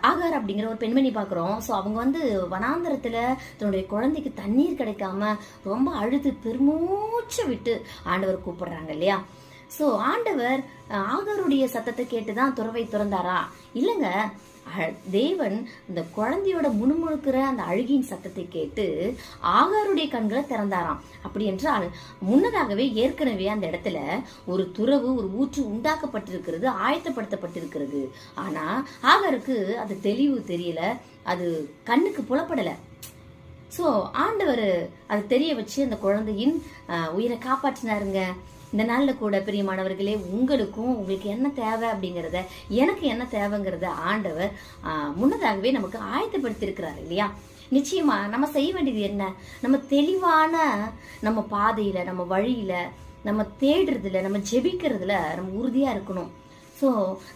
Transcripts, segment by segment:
ஆகார் அப்படிங்கிற ஒரு பெண்மணி பாக்குறோம். சோ அவங்க வனாந்தரத்துல தன்னுடைய குழந்தைக்கு தண்ணீர் கிடைக்காம ரொம்ப அழுது பெருமூச்சு விட்டு ஆண்டவர் கூப்பிடுறாங்க இல்லையா. சோ ஆண்டவர் ஆகாருடைய சத்தத்தை கேட்டுதான் துறவை திறந்தாரா? இல்லங்க, தேவன் இந்த குழந்தையோட முணுமுணுக்கிற அந்த அழுகின் சத்தத்தை கேட்டு ஆகாருடைய கண்களை திறந்தாராம். அப்படி என்றால் முன்னதாகவே ஏற்கனவே அந்த இடத்துல ஒரு துறவு, ஒரு ஊற்று உண்டாக்கப்பட்டிருக்கிறது, ஆயத்தப்படுத்தப்பட்டிருக்கிறது. ஆனா ஆகாருக்கு அது தெளிவு தெரியல, அது கண்ணுக்கு புலப்படல. சோ ஆண்டவர் அதை தெரிய வச்சு அந்த குழந்தையின் உயிரை காப்பாற்றினாருங்க. இந்த நாள்ல கூட பிரியமானவர்களே, உங்களுக்கு என்ன தேவை அப்படிங்கறத, எனக்கு என்ன தேவைங்கிறத ஆண்டவர் முன்னதாகவே நமக்கு ஆயத்தப்படுத்தி இல்லையா. நிச்சயமா நம்ம செய்ய வேண்டியது என்ன? நம்ம தெளிவான நம்ம பாதையில, நம்ம வழியில, நம்ம தேடுறதுல, நம்ம ஜெபிக்கிறதுல நம்ம உறுதியா இருக்கணும். ஸோ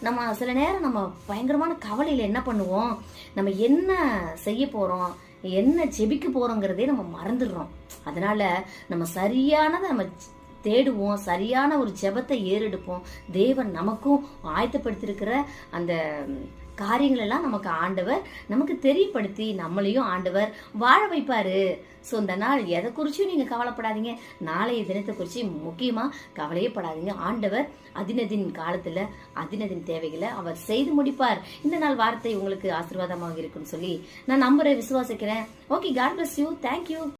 நம்ம சில நேரம் நம்ம பயங்கரமான கவலையில என்ன பண்ணுவோம், நம்ம என்ன செய்ய போறோம், என்ன ஜெபிக்க போறோங்கிறதே நம்ம மறந்துடுறோம். அதனால நம்ம சரியானதை நம்ம தேடுவோம், சரியான ஒரு ஜெபத்தை ஏறெடுப்போம். தேவன் நமக்கும் ஆயத்தப்படுத்திருக்கிற அந்த காரியங்கள் எல்லாம் நமக்கு ஆண்டவர் நமக்கு தெரியப்படுத்தி நம்மளையும் ஆண்டவர் வாழ வைப்பாரு. ஸோ இந்த நாள் எதை குறிச்சும் நீங்க கவலைப்படாதீங்க. நாளைய தினத்தை குறிச்சு முக்கியமா கவலையப்படாதீங்க. ஆண்டவர் அதினதின் காலத்துல அதினதின் தேவைகளை அவர் செய்து முடிப்பார். இந்த நாள் வார்த்தை உங்களுக்கு ஆசீர்வாதமாக இருக்குன்னு சொல்லி நான் நம்புறேன், விசுவாசிக்கிறேன். Okay, God bless you. Thank you.